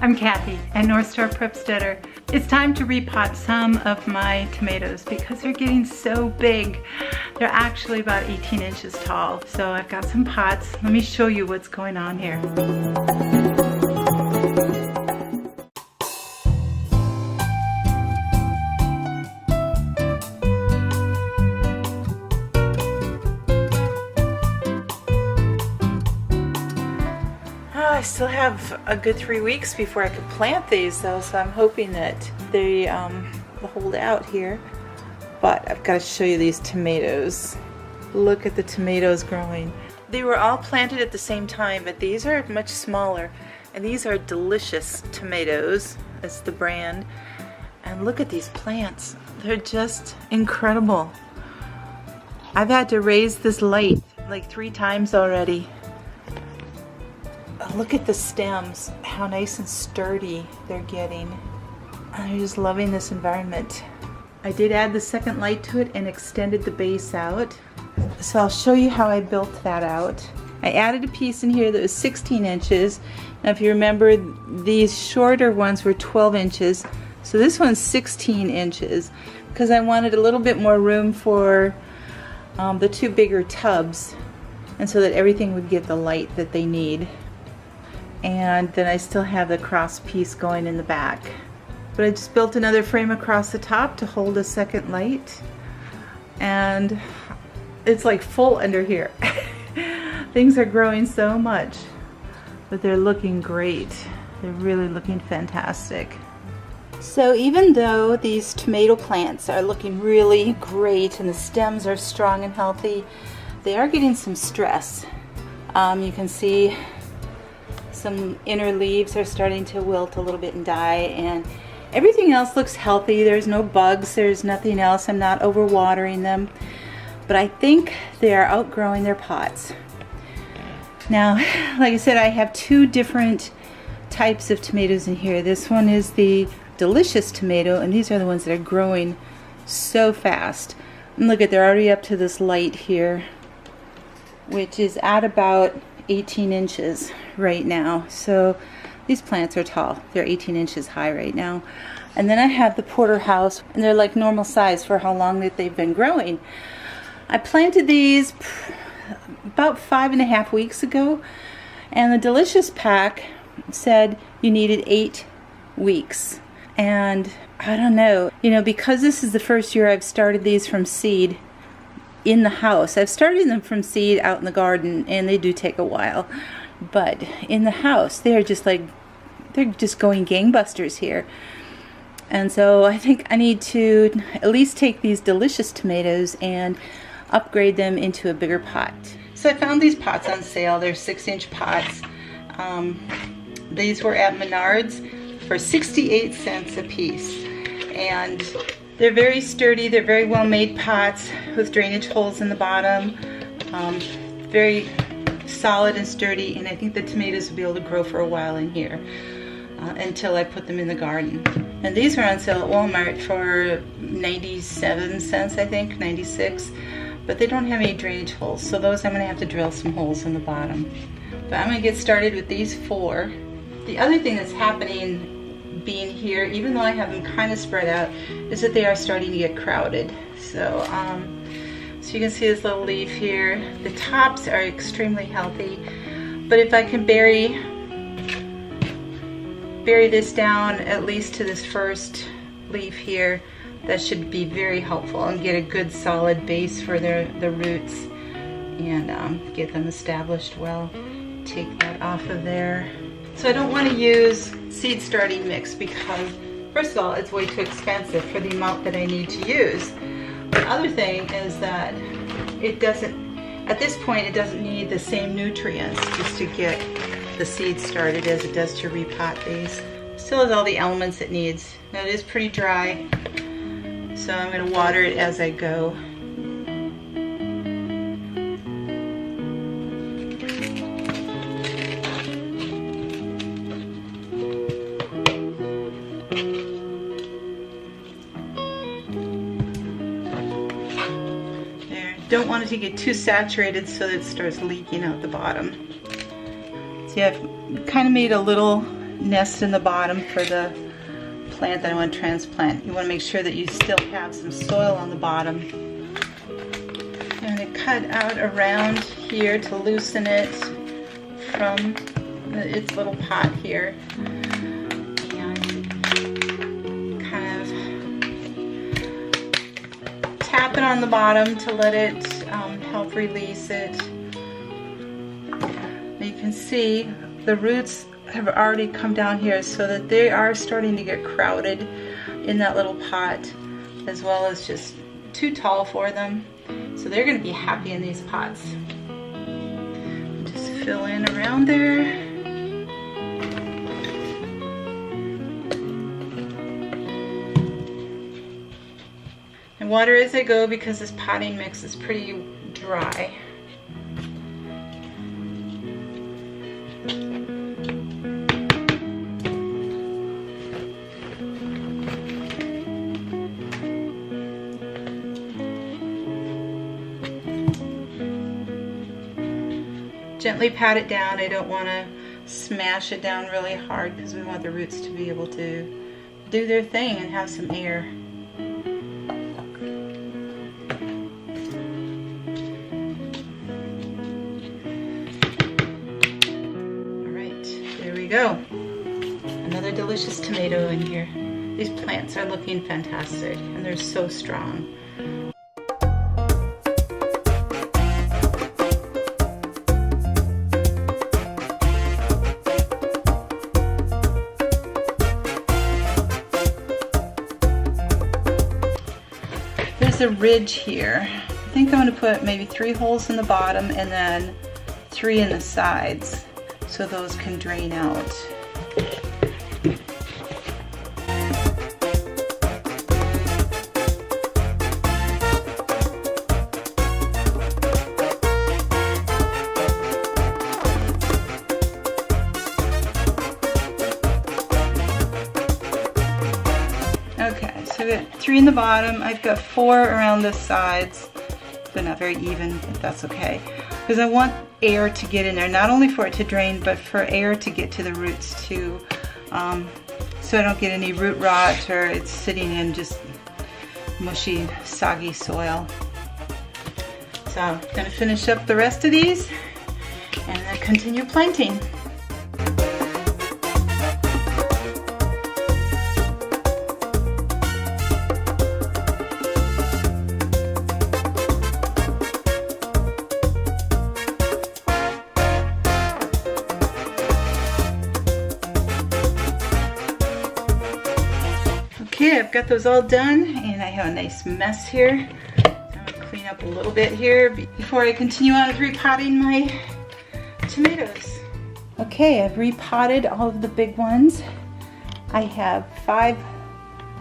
I'm Kathy at North Star Prepsteader. It's time to repot some of my tomatoes because they're getting so big. They're actually about 18 inches tall. So I've got some pots. Let me show you what's going on here. I still have a good 3 weeks before I can plant these though, so I'm hoping that they will hold out here. But I've got to show you these tomatoes. Look at the tomatoes growing. They were all planted at the same time, but these are much smaller. And these are Delicious tomatoes. That's the brand. And look at these plants. They're just incredible. I've had to raise this light like 3 times already. Look at the stems, how nice and sturdy they're getting. I'm just loving this environment. I did add the second light to it and extended the base out. So I'll show you how I built that out. I added a piece in here that was 16 inches. Now if you remember, these shorter ones were 12 inches. So this one's 16 inches because I wanted a little bit more room for the 2 bigger tubs, and so that everything would get the light that they need. And then I still have the cross piece going in the back. But I just built another frame across the top to hold a second light. And it's like full under here. Things are growing so much, but they're looking great. They're really looking fantastic. So even though these tomato plants are looking really great and the stems are strong and healthy, they are getting some stress. You can see some inner leaves are starting to wilt a little bit and die, and everything else looks healthy. There's no bugs, there's nothing else. I'm not overwatering them, but I think they are outgrowing their pots. Now, like I said, I have 2 different types of tomatoes in here. This one is the Delicious tomato, and these are the ones that are growing so fast. And look at, they're already up to this light here, which is at about 18 inches right now. So these plants are tall. They're 18 inches high right now. And then I have the porterhouse, and they're like normal size for how long that they've been growing. I planted these about 5.5 weeks ago, and the Delicious pack said you needed 8 weeks. And I don't know, because this is the first year I've started these from seed in the house. I've started them from seed out in the garden, and they do take a while. But in the house, they're just going gangbusters here. And so I think I need to at least take these Delicious tomatoes and upgrade them into a bigger pot. So I found these pots on sale. They're 6-inch pots. These were at Menards for 68 cents a piece. And they're very sturdy. They're very well made pots with drainage holes in the bottom. Very solid and sturdy, and I think the tomatoes will be able to grow for a while in here until I put them in the garden. And these are on sale at Walmart for 97 cents, I think, 96. But they don't have any drainage holes, so those I'm going to have to drill some holes in the bottom. But I'm going to get started with these 4. The other thing that's happening being here, even though I have them kind of spread out, is that they are starting to get crowded. So so you can see this little leaf here. The tops are extremely healthy, but if I can bury this down at least to this first leaf here, that should be very helpful and get a good solid base for the roots, and get them established well. Take that off of there. So I don't want to use seed starting mix because, first of all, it's way too expensive for the amount that I need to use. The other thing is that it doesn't, at this point, it doesn't need the same nutrients just to get the seeds started as it does to repot these. Still has all the elements it needs. Now it is pretty dry, so I'm going to water it as I go. Don't want it to get too saturated so that it starts leaking out the bottom. See, I've kind of made a little nest in the bottom for the plant that I want to transplant. You want to make sure that you still have some soil on the bottom. I'm going to cut out around here to loosen it from its little pot here. And kind of tap it on the bottom to let it help release it. You can see the roots have already come down here so that they are starting to get crowded in that little pot, as well as just too tall for them. So they're going to be happy in these pots. Just fill in around there. And water as I go because this potting mix is pretty dry. Gently pat it down. I don't want to smash it down really hard because we want the roots to be able to do their thing and have some air. Alright, there we go. Another delicious tomato in here. These plants are looking fantastic and they're so strong. There's a ridge here. I think I'm going to put maybe 3 holes in the bottom and then 3 in the sides so those can drain out. Okay, so I've got 3 in the bottom. I've got 4 around the sides. They're not very even, if that's okay. Because I want air to get in there, not only for it to drain, but for air to get to the roots too. So I don't get any root rot or it's sitting in just mushy, soggy soil. So I'm going to finish up the rest of these and then continue planting. Okay, I've got those all done and I have a nice mess here. So I'm going to clean up a little bit here before I continue on with repotting my tomatoes. Okay, I've repotted all of the big ones. I have 5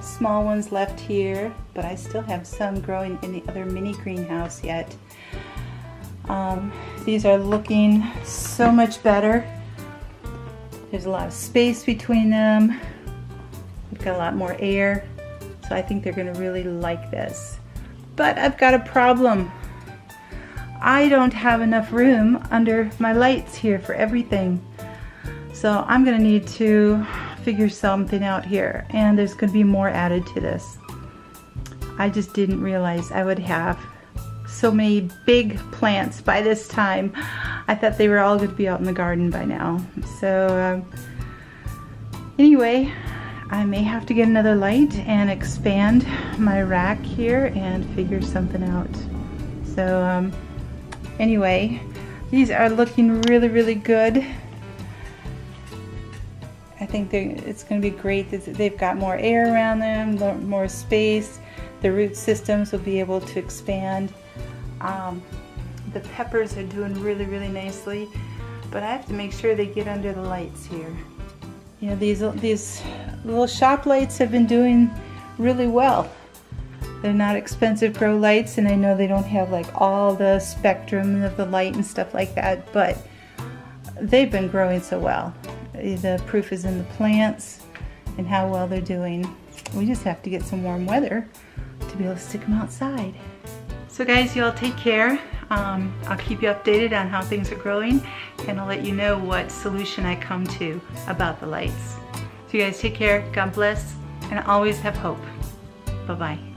small ones left here, but I still have some growing in the other mini greenhouse yet. These are looking so much better. There's a lot of space between them. We've got a lot more air, so I think they're going to really like this. But I've got a problem. I don't have enough room under my lights here for everything. So I'm going to need to figure something out here, and there's going to be more added to this. I just didn't realize I would have so many big plants by this time. I thought they were all going to be out in the garden by now. So anyway, I may have to get another light and expand my rack here and figure something out. So anyway, these are looking really, really good. I think it's going to be great. They've got more air around them, more space. The root systems will be able to expand. The peppers are doing really, really nicely, but I have to make sure they get under the lights here. You know, these little shop lights have been doing really well. They're not expensive grow lights, and I know they don't have like all the spectrum of the light and stuff like that, but they've been growing so well. The proof is in the plants and how well they're doing. We just have to get some warm weather to be able to stick them outside. So guys, you all take care. I'll keep you updated on how things are growing, and I'll let you know what solution I come to about the lights. So you guys take care, God bless, and always have hope. Bye-bye.